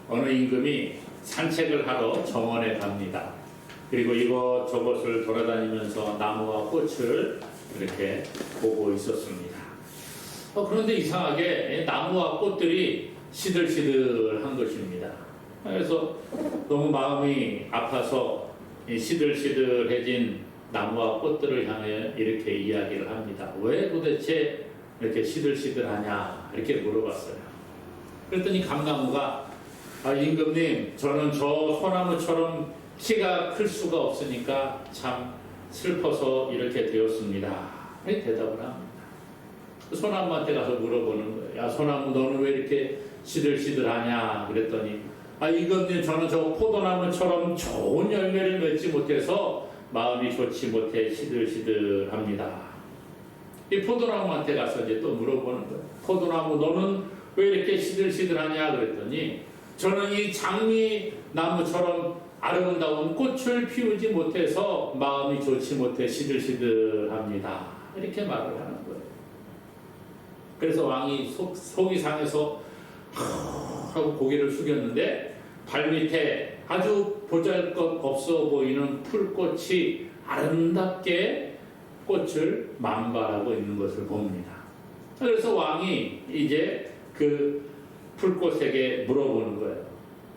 어느 임금이 산책을 하러 정원에 갑니다. 그리고 이것저것을 돌아다니면서 나무와 꽃을 이렇게 보고 있었습니다. 그런데 이상하게 나무와 꽃들이 시들시들한 것입니다. 그래서 너무 마음이 아파서 시들시들해진 나무와 꽃들을 향해 이렇게 이야기를 합니다. 왜 도대체 이렇게 시들시들하냐 이렇게 물어봤어요. 그랬더니 감나무가 임금님, 저는 저 소나무처럼 키가 클 수가 없으니까 참 슬퍼서 이렇게 되었습니다. 이렇게 대답을 합니다. 소나무한테 가서 물어보는 거예요. 야, 소나무 너는 왜 이렇게 시들시들하냐 그랬더니 임금님, 저는 저 포도나무처럼 좋은 열매를 맺지 못해서 마음이 좋지 못해 시들시들합니다. 이 포도나무한테 가서 이제 또 물어보는 거예요. 포도나무 너는 왜 이렇게 시들시들하냐 그랬더니 저는 이 장미나무처럼 아름다운 꽃을 피우지 못해서 마음이 좋지 못해 시들시들합니다. 이렇게 말을 하는 거예요. 그래서 왕이 속이 상해서 하고 고개를 숙였는데 발밑에 아주 보잘것없어 보이는 풀꽃이 아름답게 꽃을 만발하고 있는 것을 봅니다. 그래서 왕이 이제 그 풀꽃에게 물어보는 거예요.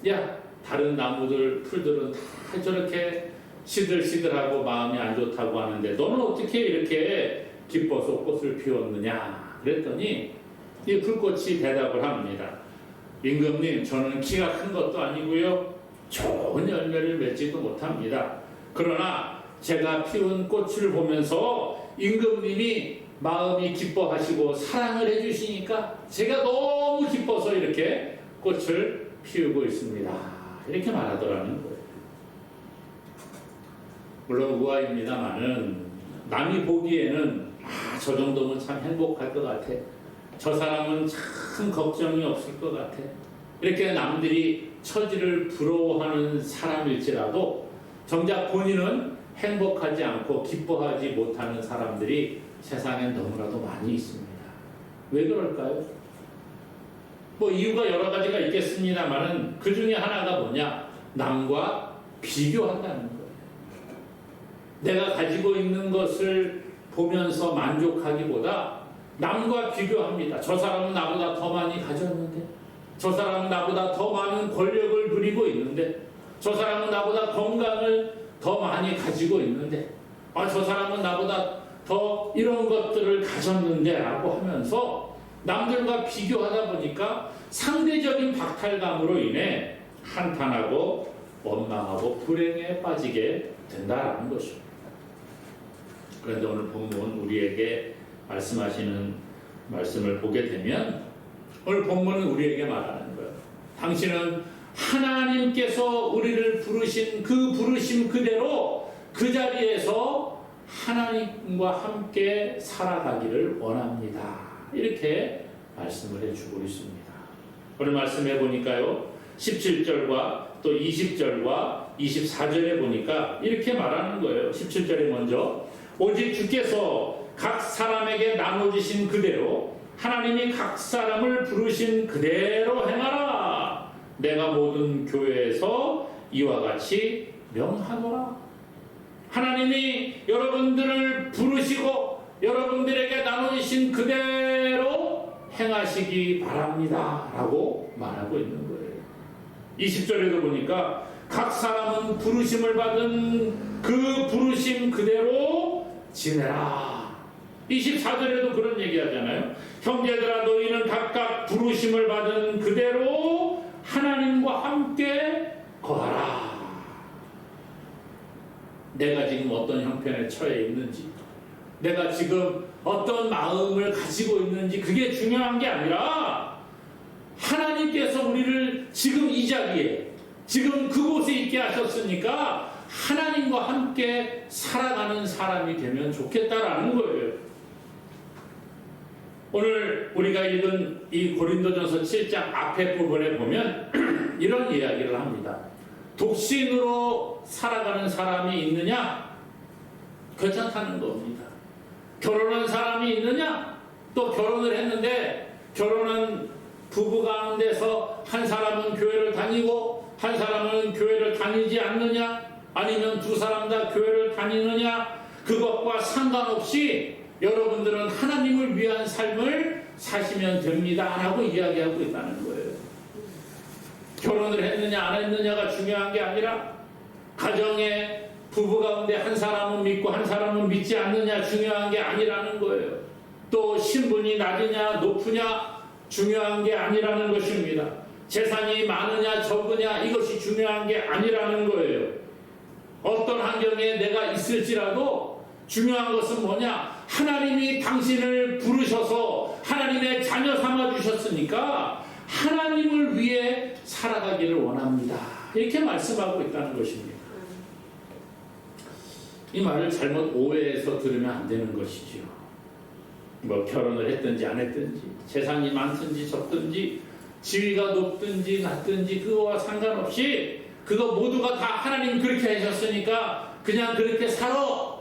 야, 다른 나무들, 풀들은 다 저렇게 시들시들하고 마음이 안 좋다고 하는데 너는 어떻게 이렇게 기뻐서 꽃을 피웠느냐 그랬더니 이 풀꽃이 대답을 합니다. 임금님, 저는 키가 큰 것도 아니고요, 좋은 열매를 맺지도 못합니다. 그러나 제가 피운 꽃을 보면서 임금님이 마음이 기뻐하시고 사랑을 해주시니까 제가 너무 기뻐서 이렇게 꽃을 피우고 있습니다. 이렇게 말하더라는 거예요. 물론 우아입니다만은 남이 보기에는 저 정도면 참 행복할 것 같아. 저 사람은 참 걱정이 없을 것 같아. 이렇게 남들이 처지를 부러워하는 사람일지라도 정작 본인은 행복하지 않고 기뻐하지 못하는 사람들이 세상에 너무나도 많이 있습니다. 왜 그럴까요? 뭐 이유가 여러 가지가 있겠습니다만은 그 중에 하나가 뭐냐? 남과 비교한다는 거예요. 내가 가지고 있는 것을 보면서 만족하기보다 남과 비교합니다. 저 사람은 나보다 더 많이 가졌는데, 저 사람은 나보다 더 많은 권력을 누리고 있는데, 저 사람은 나보다 건강을 더 많이 가지고 있는데, 저 사람은 나보다 더 이런 것들을 가졌는데 라고 하면서 남들과 비교하다 보니까 상대적인 박탈감으로 인해 한탄하고 원망하고 불행에 빠지게 된다는 것입니다. 그런데 오늘 본문 우리에게 말씀하시는 말씀을 보게 되면 오늘 본문은 우리에게 말하는 거예요. 당신은 하나님께서 우리를 부르신 그 부르심 그대로 그 자리에서 하나님과 함께 살아가기를 원합니다. 이렇게 말씀을 해주고 있습니다. 오늘 말씀해 보니까요, 17절과 또 20절과 24절에 보니까 이렇게 말하는 거예요. 17절에 먼저 오직 주께서 각 사람에게 나눠주신 그대로 하나님이 각 사람을 부르신 그대로 행하라. 내가 모든 교회에서 이와 같이 명하노라. 하나님이 여러분들을 부르시고 여러분들에게 나눠주신 그대로 행하시기 바랍니다 라고 말하고 있는 거예요. 20절에도 보니까 각 사람은 부르심을 받은 그 부르심 그대로 지내라. 24절에도 그런 얘기 하잖아요. 형제들아, 너희는 각각 부르심을 받은 그대로 하나님과 함께 거하라. 내가 지금 어떤 형편에 처해 있는지, 내가 지금 어떤 마음을 가지고 있는지 그게 중요한 게 아니라 하나님께서 우리를 지금 이 자리에, 지금 그곳에 있게 하셨으니까 하나님과 함께 살아가는 사람이 되면 좋겠다라는 거예요. 오늘 우리가 읽은 이 고린도전서 7장 앞에 부분에 보면 이런 이야기를 합니다. 독신으로 살아가는 사람이 있느냐? 괜찮다는 겁니다. 결혼한 사람이 있느냐? 또 결혼을 했는데 결혼한 부부 가운데서 한 사람은 교회를 다니고 한 사람은 교회를 다니지 않느냐, 아니면 두 사람 다 교회를 다니느냐, 그것과 상관없이 여러분들은 하나님을 위한 삶을 사시면 됩니다 라고 이야기하고 있다는 거예요. 결혼을 했느냐 안 했느냐가 중요한 게 아니라, 가정에 부부 가운데 한 사람은 믿고 한 사람은 믿지 않느냐 중요한 게 아니라는 거예요. 또 신분이 낮으냐 높으냐 중요한 게 아니라는 것입니다. 재산이 많으냐 적으냐 이것이 중요한 게 아니라는 거예요. 어떤 환경에 내가 있을지라도 중요한 것은 뭐냐? 하나님이 당신을 부르셔서 하나님의 자녀 삼아 주셨으니까 하나님을 위해 살아가기를 원합니다. 이렇게 말씀하고 있다는 것입니다. 이 말을 잘못 오해해서 들으면 안 되는 것이죠. 뭐 결혼을 했든지 안 했든지, 재산이 많든지 적든지, 지위가 높든지 낮든지 그거와 상관없이 그거 모두가 다 하나님 그렇게 하셨으니까 그냥 그렇게 살아,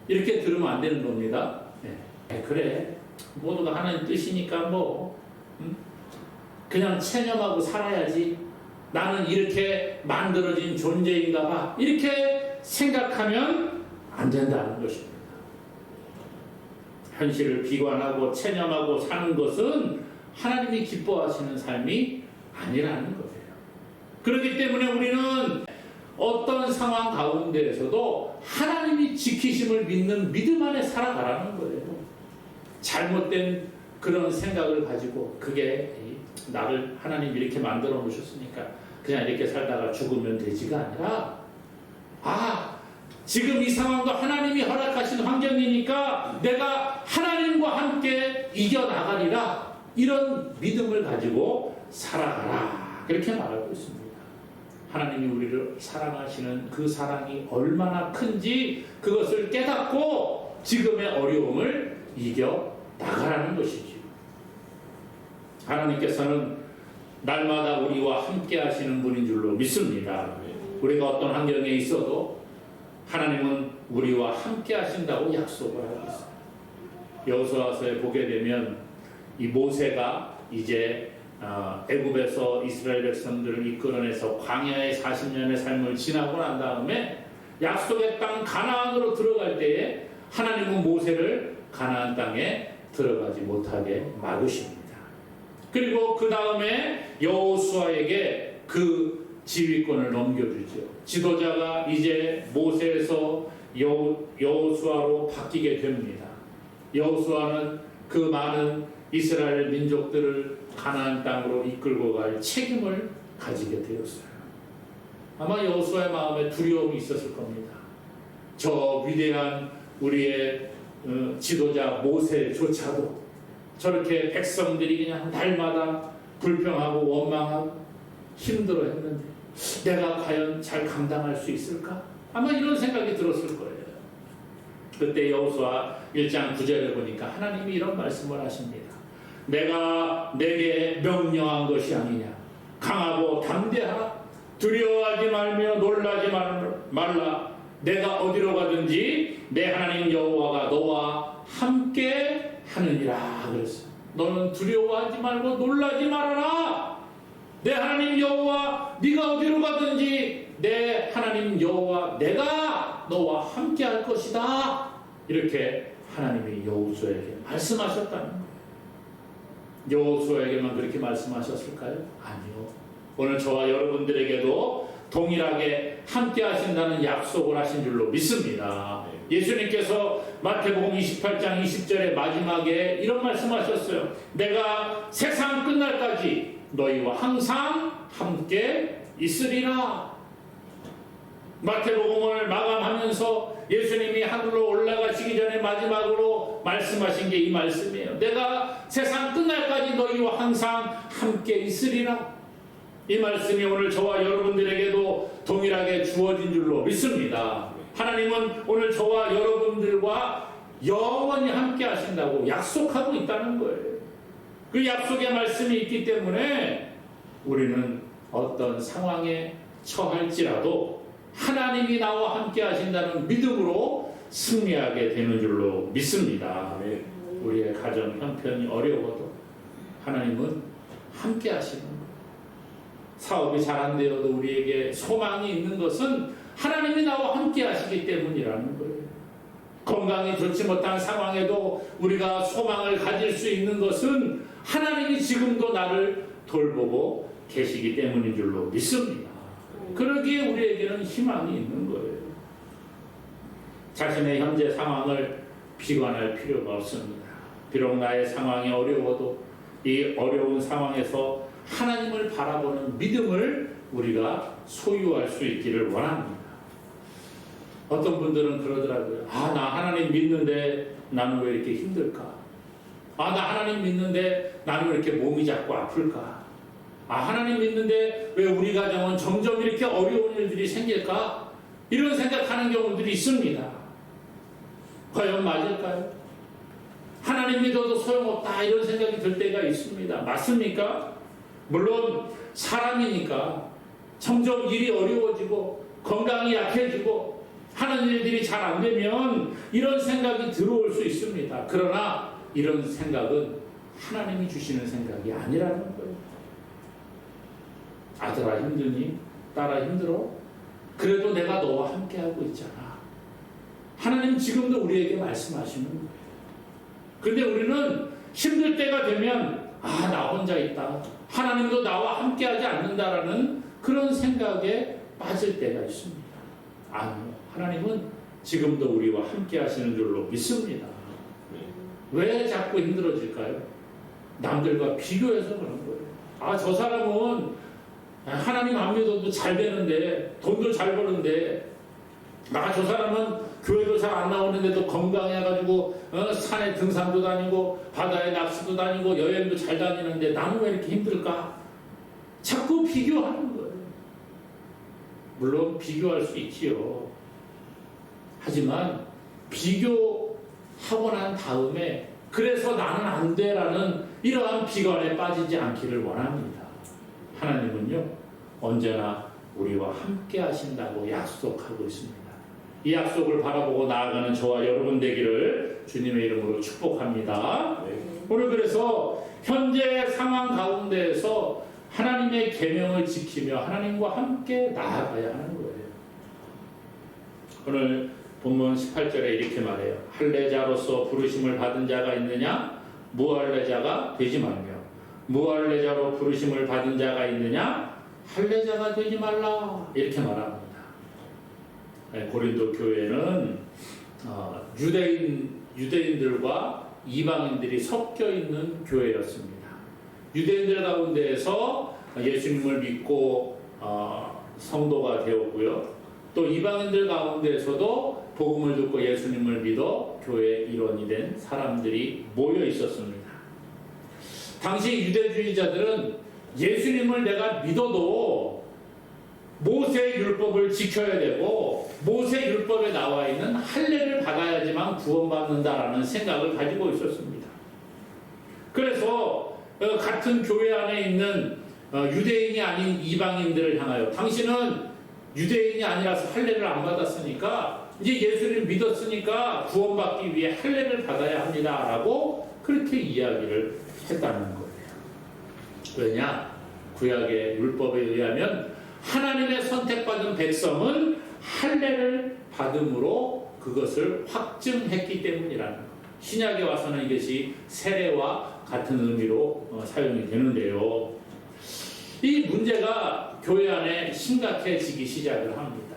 이렇게 들으면 안 되는 겁니다. 네. 그래, 모두가 하나님 뜻이니까 그냥 체념하고 살아야지, 나는 이렇게 만들어진 존재인가 봐, 이렇게 생각하면 안 된다는 것입니다. 현실을 비관하고 체념하고 사는 것은 하나님이 기뻐하시는 삶이 아니라는 거예요. 그렇기 때문에 우리는 어떤 상황 가운데에서도 하나님이 지키심을 믿는 믿음 안에 살아가라는 거예요. 잘못된 그런 생각을 가지고, 그게 나를 하나님 이렇게 만들어 놓으셨으니까 그냥 이렇게 살다가 죽으면 되지가 아니라, 지금 이 상황도 하나님이 허락하신 환경이니까 내가 하나님과 함께 이겨나가리라, 이런 믿음을 가지고 살아가라, 그렇게 말하고 있습니다. 하나님이 우리를 사랑하시는 그 사랑이 얼마나 큰지 그것을 깨닫고 지금의 어려움을 이겨나가라는 것이죠. 하나님께서는 날마다 우리와 함께 하시는 분인 줄로 믿습니다. 우리가 어떤 환경에 있어도 하나님은 우리와 함께 하신다고 약속을 하고 있습니다. 여호수아서에 보게 되면 이 모세가 이제 애굽에서 이스라엘 백성들을 이끌어내서 광야의 40년의 삶을 지나고 난 다음에 약속의 땅 가나안으로 들어갈 때에 하나님은 모세를 가나안 땅에 들어가지 못하게 막으십니다. 그리고 그 다음에 여호수아에게 그 지휘권을 넘겨주죠. 지도자가 이제 모세에서 여호수아로 바뀌게 됩니다. 여호수아는 그 많은 이스라엘 민족들을 가나안 땅으로 이끌고 갈 책임을 가지게 되었어요. 아마 여호수아의 마음에 두려움이 있었을 겁니다. 저 위대한 우리의 지도자 모세조차도 저렇게 백성들이 그냥 날마다 불평하고 원망하고 힘들어했는데 내가 과연 잘 감당할 수 있을까? 아마 이런 생각이 들었을 거예요. 그때 여호수아 1장 9절에 보니까 하나님이 이런 말씀을 하십니다. 내가 내게 명령한 것이 아니냐. 강하고 담대하라. 두려워하지 말며 놀라지 말라. 내가 어디로 가든지 내 하나님 여호와가 너와 함께 하느니라 그랬어요. 너는 두려워하지 말고 놀라지 말아라. 내 하나님 여호와, 네가 어디로 가든지 내 하나님 여호와 내가 너와 함께 할 것이다. 이렇게 하나님이 여호수아에게 말씀하셨다는 거예요. 여호수아에게만 그렇게 말씀하셨을까요? 아니요. 오늘 저와 여러분들에게도 동일하게 함께 하신다는 약속을 하신 줄로 믿습니다. 예수님께서 마태복음 28장 20절의 마지막에 이런 말씀하셨어요. 내가 세상 끝날까지 너희와 항상 함께 있으리라. 마태복음을 마감하면서 예수님이 하늘로 올라가시기 전에 마지막으로 말씀하신 게 이 말씀이에요. 내가 세상 끝날까지 너희와 항상 함께 있으리라. 이 말씀이 오늘 저와 여러분들에게도 동일하게 주어진 줄로 믿습니다. 하나님은 오늘 저와 여러분들과 영원히 함께 하신다고 약속하고 있다는 거예요. 그 약속의 말씀이 있기 때문에 우리는 어떤 상황에 처할지라도 하나님이 나와 함께 하신다는 믿음으로 승리하게 되는 줄로 믿습니다. 우리의 가정 형편이 어려워도 하나님은 함께 하시는 거예요. 사업이 잘 안 되어도 우리에게 소망이 있는 것은 하나님이 나와 함께 하시기 때문이라는 거예요. 건강이 좋지 못한 상황에도 우리가 소망을 가질 수 있는 것은 하나님이 지금도 나를 돌보고 계시기 때문인 줄로 믿습니다. 그러기에 우리에게는 희망이 있는 거예요. 자신의 현재 상황을 비관할 필요가 없습니다. 비록 나의 상황이 어려워도 이 어려운 상황에서 하나님을 바라보는 믿음을 우리가 소유할 수 있기를 원합니다. 어떤 분들은 그러더라고요. 나 하나님 믿는데 나는 왜 이렇게 힘들까? 나 하나님 믿는데 나는 왜 이렇게 몸이 자꾸 아플까? 하나님 믿는데 왜 우리 가정은 점점 이렇게 어려운 일들이 생길까? 이런 생각하는 경우들이 있습니다. 과연 맞을까요? 하나님 믿어도 소용없다 이런 생각이 들 때가 있습니다. 맞습니까? 물론 사람이니까 점점 일이 어려워지고 건강이 약해지고 하는 일들이 잘 안 되면 이런 생각이 들어올 수 있습니다. 그러나 이런 생각은 하나님이 주시는 생각이 아니라는 거예요. 아들아 힘드니? 딸아 힘들어? 그래도 내가 너와 함께하고 있잖아. 하나님 지금도 우리에게 말씀하시는 거예요. 그런데 우리는 힘들 때가 되면 나 혼자 있다. 하나님도 나와 함께하지 않는다라는 그런 생각에 빠질 때가 있습니다. 아니요. 하나님은 지금도 우리와 함께 하시는 줄로 믿습니다. 왜 자꾸 힘들어질까요? 남들과 비교해서 그런 거예요. 저 사람은 하나님 안 믿어도 잘 되는데 돈도 잘 버는데 저 사람은 교회도 잘 안 나오는데도 건강해가지고 산에 등산도 다니고 바다에 낚시도 다니고 여행도 잘 다니는데 나는 왜 이렇게 힘들까? 자꾸 비교하는 거예요. 물론 비교할 수 있지요. 하지만 비교하고 난 다음에 그래서 나는 안 돼라는 이러한 비관에 빠지지 않기를 원합니다. 하나님은요 언제나 우리와 함께 하신다고 약속하고 있습니다. 이 약속을 바라보고 나아가는 저와 여러분 되기를 주님의 이름으로 축복합니다. 오늘 그래서 현재 상황 가운데에서 하나님의 계명을 지키며 하나님과 함께 나아가야 하는 거예요. 오늘 본문 18절에 이렇게 말해요. 할례자로서 부르심을 받은 자가 있느냐? 무할례자가 되지 말며 무할례자로 부르심을 받은 자가 있느냐? 할례자가 되지 말라. 이렇게 말합니다. 고린도 교회는 유대인들과 이방인들이 섞여 있는 교회였습니다. 유대인들 가운데에서 예수님을 믿고 성도가 되었고요. 또 이방인들 가운데에서도 복음을 듣고 예수님을 믿어 교회의 일원이 된 사람들이 모여 있었습니다. 당시 유대주의자들은 예수님을 내가 믿어도 모세 율법을 지켜야 되고 모세 율법에 나와 있는 할례를 받아야지만 구원받는다라는 생각을 가지고 있었습니다. 그래서 같은 교회 안에 있는 유대인이 아닌 이방인들을 향하여 당신은 유대인이 아니라서 할례를 안 받았으니까 이제 예수를 믿었으니까 구원받기 위해 할례를 받아야 합니다라고 그렇게 이야기를 했다는 거예요. 왜냐? 구약의 율법에 의하면 하나님의 선택받은 백성은 할례를 받음으로 그것을 확증했기 때문이라는 거예요. 신약에 와서는 이것이 세례와 같은 의미로 사용이 되는데요. 이 문제가 교회 안에 심각해지기 시작을 합니다.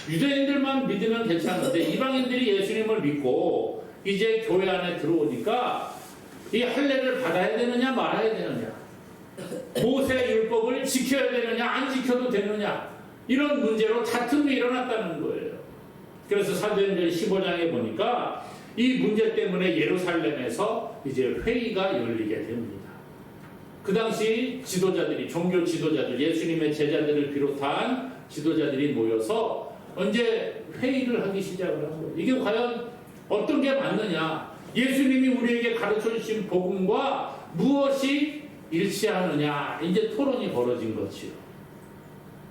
유대인들만 믿으면 괜찮은데 이방인들이 예수님을 믿고 이제 교회 안에 들어오니까 이 할례를 받아야 되느냐 말아야 되느냐, 모세 율법을 지켜야 되느냐 안 지켜도 되느냐, 이런 문제로 다툼이 일어났다는 거예요. 그래서 사도행전 15장에 보니까 이 문제 때문에 예루살렘에서 이제 회의가 열리게 됩니다. 그 당시 지도자들이, 종교 지도자들, 예수님의 제자들을 비롯한 지도자들이 모여서 언제 회의를 하기 시작을 한 거예요. 이게 과연 어떤 게 맞느냐, 예수님이 우리에게 가르쳐 주신 복음과 무엇이 일치하느냐, 이제 토론이 벌어진 거지요.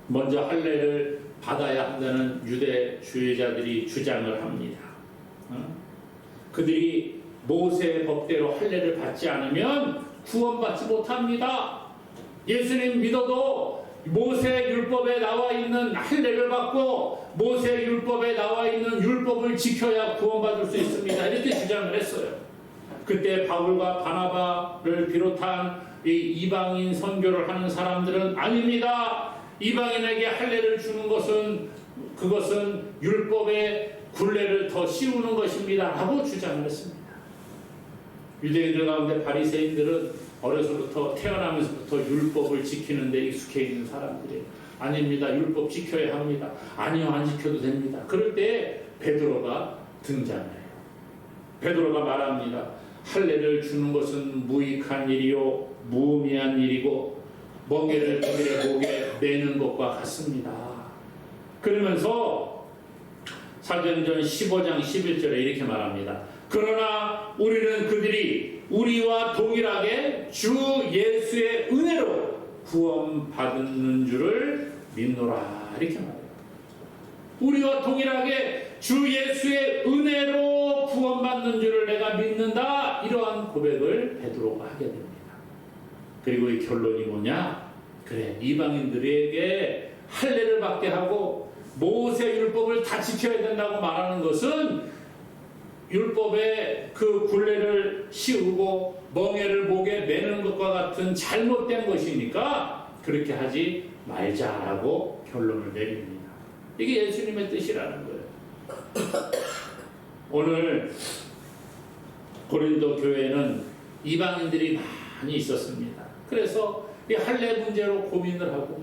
먼저 할례를 받아야 한다는 유대주의자들이 주장을 합니다. 그들이 모세의 법대로 할례를 받지 않으면 구원받지 못합니다. 예수님 믿어도 모세 율법에 나와 있는 할례를 받고 모세 율법에 나와 있는 율법을 지켜야 구원받을 수 있습니다. 이렇게 주장을 했어요. 그때 바울과 바나바를 비롯한 이 이방인 선교를 하는 사람들은 아닙니다. 이방인에게 할례를 주는 것은 그것은 율법의 굴레를 더 씌우는 것입니다. 라고 주장을 했습니다. 유대인들 가운데 바리새인들은 어려서부터 태어나면서부터 율법을 지키는 데 익숙해 있는 사람들이에요. 아닙니다. 율법 지켜야 합니다. 아니요, 안 지켜도 됩니다. 그럴 때 베드로가 등장해요. 베드로가 말합니다. 할례를 주는 것은 무익한 일이요 무의미한 일이고 멍에를 그들의 목에 매는 것과 같습니다. 그러면서 사도행전 15장 11절에 이렇게 말합니다. 그러나 우리는 그들이 우리와 동일하게 주 예수의 은혜로 구원받는 줄을 믿노라. 이렇게 말해요. 우리와 동일하게 주 예수의 은혜로 구원받는 줄을 내가 믿는다. 이러한 고백을 베드로가 하게 됩니다. 그리고 이 결론이 뭐냐? 그래, 이방인들에게 할례를 받게 하고 모세 율법을 다 지켜야 된다고 말하는 것은 율법의 그 굴레를 씌우고 멍에를 목에 매는 것과 같은 잘못된 것이니까 그렇게 하지 말자라고 결론을 내립니다. 이게 예수님의 뜻이라는 거예요. 오늘 고린도 교회는 이방인들이 많이 있었습니다. 그래서 이 할례 문제로 고민을 하고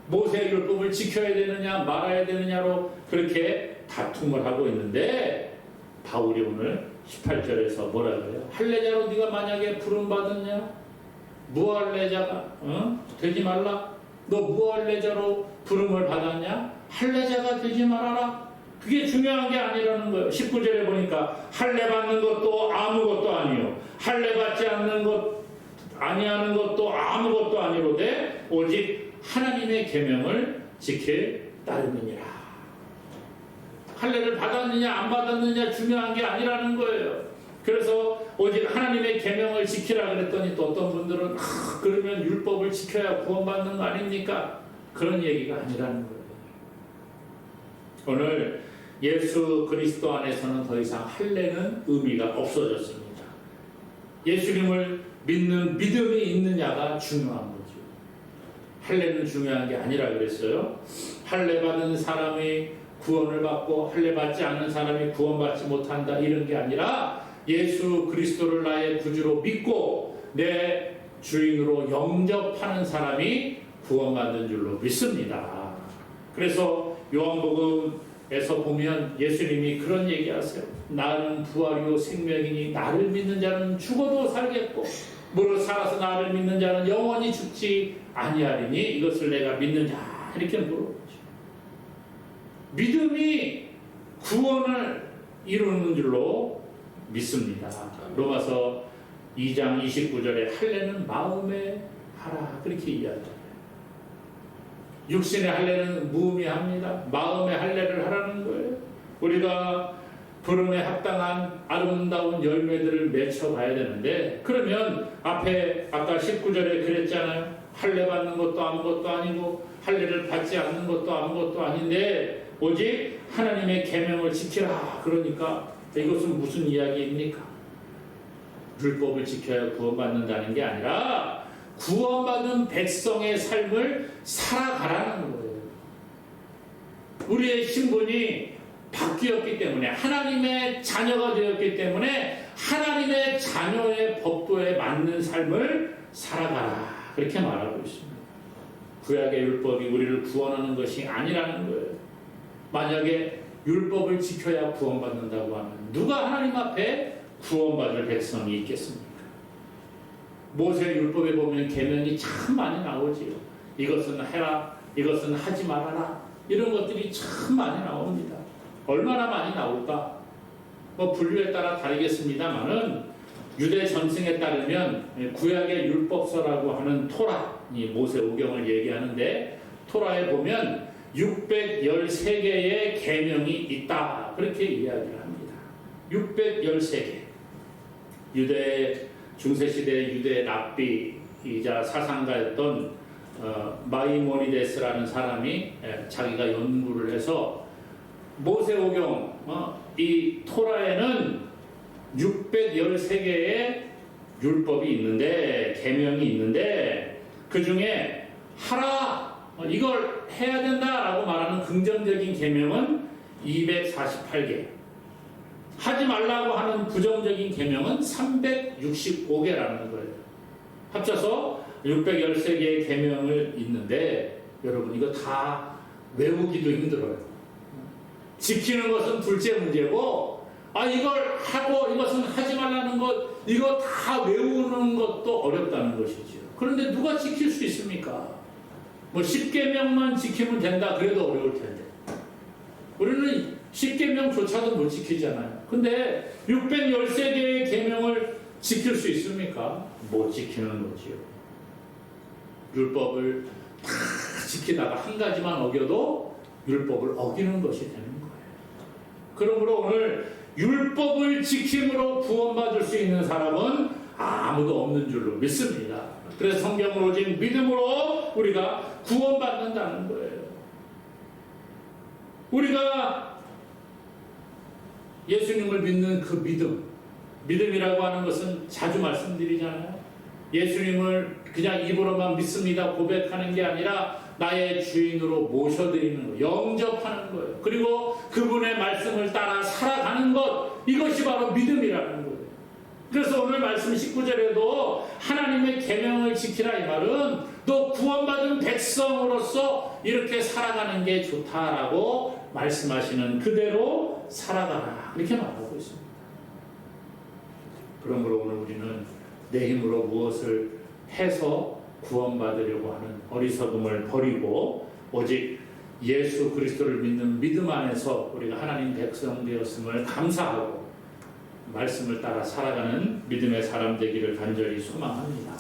모세 율법을 지켜야 되느냐 말아야 되느냐로 그렇게 다툼을 하고 있는데 바울이 오늘 18절에서 뭐라 그래요? 할례자로 네가 만약에 부름받았냐? 무할례자가 되지 말라? 너 무할례자로 부름을 받았냐? 할례자가 되지 말아라? 그게 중요한 게 아니라는 거예요. 19절에 보니까 할례 받는 것도 아무것도 아니요 할례 받지 않는 것 아니하는 것도 아무것도 아니로되 오직 하나님의 계명을 지킬 따름이니라. 할례를 받았느냐 안 받았느냐 중요한 게 아니라는 거예요. 그래서 오직 하나님의 계명을 지키라 그랬더니 또 어떤 분들은 그러면 율법을 지켜야 구원받는 거 아닙니까? 그런 얘기가 아니라는 거예요. 오늘 예수 그리스도 안에서는 더 이상 할례는 의미가 없어졌습니다. 예수님을 믿는 믿음이 있느냐가 중요한 거죠. 할례는 중요한 게 아니라 그랬어요. 할례 받은 사람이 구원을 받고 할례 받지 않는 사람이 구원받지 못한다 이런 게 아니라 예수 그리스도를 나의 구주로 믿고 내 주인으로 영접하는 사람이 구원받는 줄로 믿습니다. 그래서 요한복음에서 보면 예수님이 그런 얘기하세요. 나는 부활이요 생명이니 나를 믿는 자는 죽어도 살겠고 무릇 살아서 나를 믿는 자는 영원히 죽지 아니하리니 이것을 내가 믿느냐 이렇게 물어보죠. 믿음이 구원을 이루는 줄로 믿습니다. 로마서 2장 29절에 할례는 마음에 하라 그렇게 이야기합니다. 육신의 할례는 무의미합니다. 마음의 할례를 하라는 거예요. 우리가 부름에 합당한 아름다운 열매들을 맺혀가야 되는데 그러면 앞에 아까 19절에 그랬잖아요. 할례 받는 것도 아무것도 아니고 할례를 받지 않는 것도 아무것도 아닌데 오직 하나님의 계명을 지키라. 그러니까 이것은 무슨 이야기입니까? 율법을 지켜야 구원받는다는 게 아니라 구원받은 백성의 삶을 살아가라는 거예요. 우리의 신분이 바뀌었기 때문에 하나님의 자녀가 되었기 때문에 하나님의 자녀의 법도에 맞는 삶을 살아가라. 그렇게 말하고 있습니다. 구약의 율법이 우리를 구원하는 것이 아니라는 거예요. 만약에 율법을 지켜야 구원받는다고 하면 누가 하나님 앞에 구원받을 백성이 있겠습니까? 모세 율법에 보면 계명이 참 많이 나오지요. 이것은 해라, 이것은 하지 말아라 이런 것들이 참 많이 나옵니다. 얼마나 많이 나올까? 뭐 분류에 따라 다르겠습니다만은 유대 전승에 따르면 구약의 율법서라고 하는 토라, 이 모세 오경을 얘기하는데 토라에 보면 613개의 계명이 있다 그렇게 이야기를 합니다. 613개. 유대 중세시대 유대 랍비이자 사상가였던 마이모니데스라는 사람이 자기가 연구를 해서 모세오경 이 토라에는 613개의 율법이 있는데, 계명이 있는데 그 중에 하라, 이걸 해야 된다라고 말하는 긍정적인 계명은 248개, 하지 말라고 하는 부정적인 계명은 365개라는 거예요. 합쳐서 613개의 계명을 있는데 여러분, 이거 다 외우기도 힘들어요. 지키는 것은 둘째 문제고, 이걸 하고 이것은 하지 말라는 것, 이거 다 외우는 것도 어렵다는 것이죠. 그런데 누가 지킬 수 있습니까? 뭐 10계명만 지키면 된다 그래도 어려울 텐데, 우리는 10계명조차도 못 지키잖아요. 근데 613개의 계명을 지킬 수 있습니까? 못 지키는 거지요. 율법을 다 지키다가 한 가지만 어겨도 율법을 어기는 것이 되는 거예요. 그러므로 오늘 율법을 지킴으로 구원받을 수 있는 사람은 아무도 없는 줄로 믿습니다. 그래서 성경은 오직 믿음으로 우리가 구원받는다는 거예요. 우리가 예수님을 믿는 그 믿음이라고 하는 것은 자주 말씀드리잖아요. 예수님을 그냥 입으로만 믿습니다 고백하는 게 아니라 나의 주인으로 모셔드리는 거, 영접하는 거예요. 그리고 그분의 말씀을 따라 살아가는 것, 이것이 바로 믿음이라는 거예요. 그래서 오늘 말씀 19절에도 하나님의 계명을 지키라, 이 말은 너 구원받은 백성으로서 이렇게 살아가는 게 좋다라고 말씀하시는 그대로 살아가라, 이렇게 말하고 있습니다. 그러므로 오늘 우리는 내 힘으로 무엇을 해서 구원받으려고 하는 어리석음을 버리고 오직 예수 그리스도를 믿는 믿음 안에서 우리가 하나님 백성 되었음을 감사하고 말씀을 따라 살아가는 믿음의 사람 되기를 간절히 소망합니다.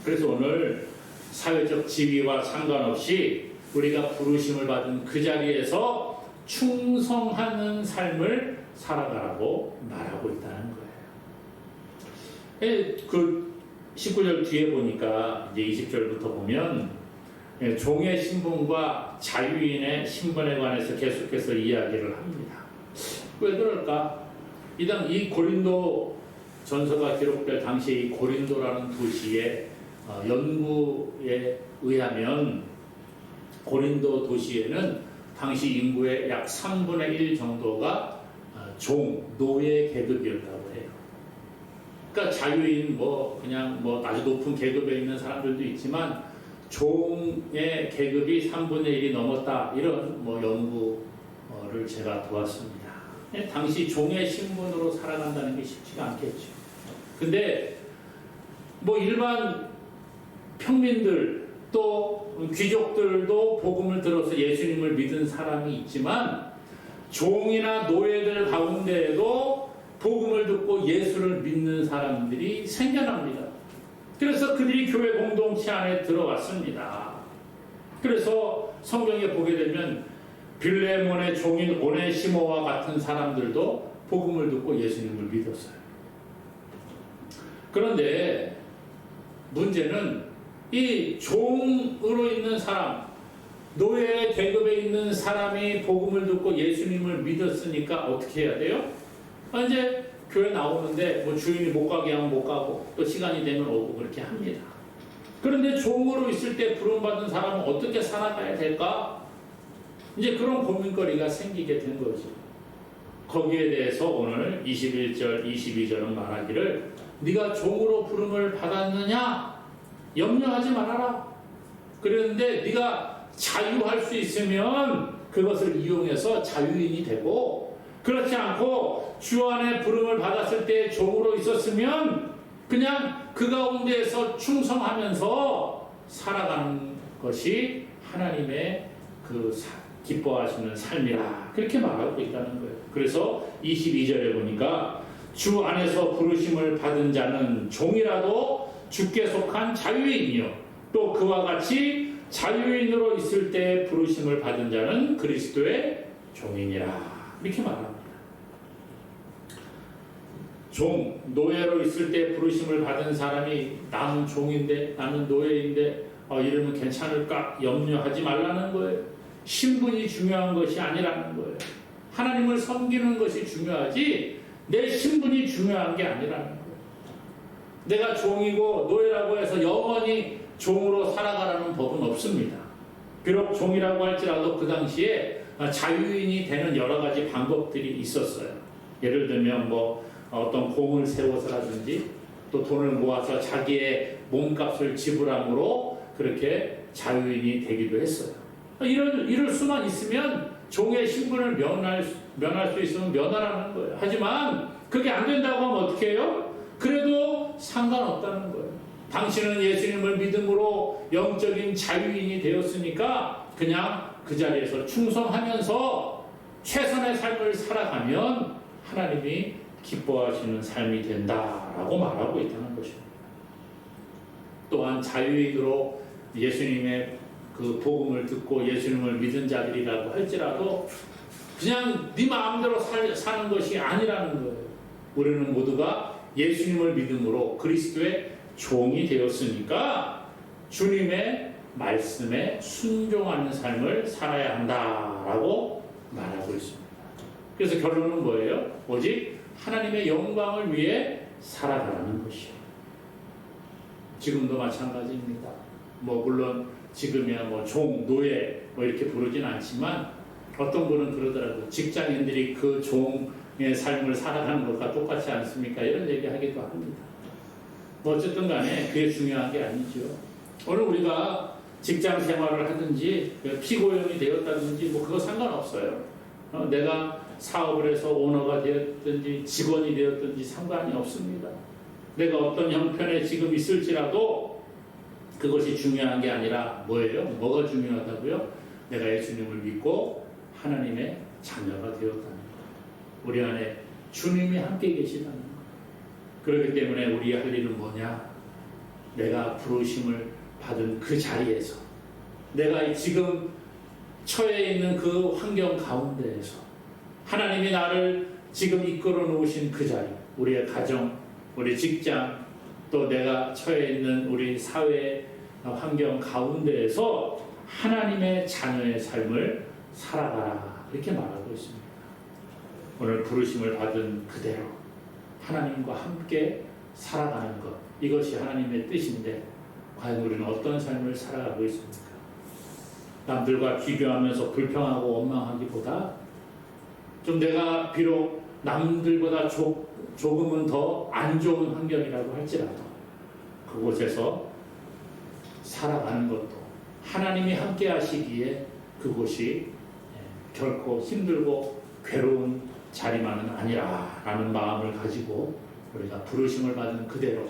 그래서 오늘 사회적 지위와 상관없이 우리가 부르심을 받은 그 자리에서 충성하는 삶을 살아가라고 말하고 있다는 거예요. 그 19절 뒤에 보니까 이제 20절부터 보면 종의 신분과 자유인의 신분에 관해서 계속해서 이야기를 합니다. 왜 그럴까? 이 고린도 전서가 기록될 당시 이 고린도라는 도시의 연구에 의하면 고린도 도시에는 당시 인구의 약 3분의 1 정도가 노예 계급이었다고 해요. 그러니까 자유인 그냥 아주 높은 계급에 있는 사람들도 있지만 종의 계급이 3분의 1이 넘었다, 이런 연구를 제가 도왔습니다. 당시 종의 신분으로 살아간다는 게 쉽지가 않겠죠. 근데 일반 평민들 또 귀족들도 복음을 들어서 예수님을 믿은 사람이 있지만 종이나 노예들 가운데에도 복음을 듣고 예수를 믿는 사람들이 생겨납니다. 그래서 그들이 교회 공동체 안에 들어왔습니다. 그래서 성경에 보게 되면 빌레몬의 종인 오네시모와 같은 사람들도 복음을 듣고 예수님을 믿었어요. 그런데 문제는 이 종으로 있는 사람, 노예 계급에 있는 사람이 복음을 듣고 예수님을 믿었으니까 어떻게 해야 돼요? 이제 교회 나오는데 주인이 못 가게 하면 못 가고 또 시간이 되면 오고 그렇게 합니다. 그런데 종으로 있을 때 부름받은 사람은 어떻게 살아가야 될까? 이제 그런 고민거리가 생기게 된 거죠. 거기에 대해서 오늘 21절, 22절은 말하기를 네가 종으로 부름을 받았느냐? 염려하지 말아라. 그랬는데 네가 자유할 수 있으면 그것을 이용해서 자유인이 되고, 그렇지 않고 주 안에 부름을 받았을 때 종으로 있었으면 그냥 그 가운데에서 충성하면서 살아가는 것이 하나님의 기뻐하시는 삶이라, 그렇게 말하고 있다는 거예요. 그래서 22절에 보니까 주 안에서 부르심을 받은 자는 종이라도 주께 속한 자유인이요 또 그와 같이 자유인으로 있을 때 부르심을 받은 자는 그리스도의 종이니라, 이렇게 말합니다. 노예로 있을 때 부르심을 받은 사람이 나는 종인데, 나는 노예인데 이러면 괜찮을까 염려하지 말라는 거예요. 신분이 중요한 것이 아니라는 거예요. 하나님을 섬기는 것이 중요하지 내 신분이 중요한 게 아니라는 거예요. 내가 종이고 노예라고 해서 영원히 종으로 살아가라는 법은 없습니다. 비록 종이라고 할지라도 그 당시에 자유인이 되는 여러 가지 방법들이 있었어요. 예를 들면 어떤 공을 세워서라든지 또 돈을 모아서 자기의 몸값을 지불함으로 그렇게 자유인이 되기도 했어요. 이럴 수만 있으면 종의 신분을 면할 수 있으면 면하라는 거예요. 하지만 그게 안 된다고 하면 어떻게 해요? 그래도 상관없다는 거예요. 당신은 예수님을 믿음으로 영적인 자유인이 되었으니까 그냥 그 자리에서 충성하면서 최선의 삶을 살아가면 하나님이 기뻐하시는 삶이 된다라고 말하고 있다는 것입니다. 또한 자유인으로 예수님의 그 복음을 듣고 예수님을 믿은 자들이라고 할지라도 그냥 네 마음대로 사는 것이 아니라는 거예요. 우리는 모두가 예수님을 믿음으로 그리스도의 종이 되었으니까 주님의 말씀에 순종하는 삶을 살아야 한다라고 말하고 있습니다. 그래서 결론은 뭐예요? 오직 하나님의 영광을 위해 살아가라는 것이에요. 지금도 마찬가지입니다. 물론 지금이야 종, 노예 이렇게 부르진 않지만 어떤 분은 그러더라고요. 직장인들이 그 종의 삶을 살아가는 것과 똑같지 않습니까? 이런 얘기 하기도 합니다. 어쨌든 간에 그게 중요한 게 아니죠. 오늘 우리가 직장 생활을 하든지 피고용이 되었다든지 그거 상관없어요. 내가 사업을 해서 오너가 되었든지 직원이 되었든지 상관이 없습니다. 내가 어떤 형편에 지금 있을지라도 그것이 중요한 게 아니라 뭐예요? 뭐가 중요하다고요? 내가 예수님을 믿고 하나님의 자녀가 되었다는 것. 우리 안에 주님이 함께 계시다는 것. 그렇기 때문에 우리 할 일은 뭐냐? 내가 부르심을 받은 그 자리에서 내가 지금 처해 있는 그 환경 가운데에서 하나님이 나를 지금 이끌어 놓으신 그 자리, 우리의 가정, 우리 직장, 또 내가 처해 있는 우리 사회 환경 가운데에서 하나님의 자녀의 삶을 살아가라 이렇게 말하고 있습니다. 오늘 부르심을 받은 그대로 하나님과 함께 살아가는 것, 이것이 하나님의 뜻인데 과연 우리는 어떤 삶을 살아가고 있습니까? 남들과 비교하면서 불평하고 원망하기보다 좀 내가 비록 남들보다 조금은 더 안 좋은 환경이라고 할지라도 그곳에서 살아가는 것도 하나님이 함께 하시기에 그곳이 결코 힘들고 괴로운 자리만은 아니라라는 마음을 가지고 우리가 부르심을 받은 그대로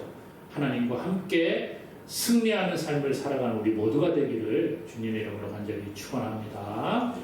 하나님과 함께 승리하는 삶을 살아가는 우리 모두가 되기를 주님의 이름으로 간절히 축원합니다.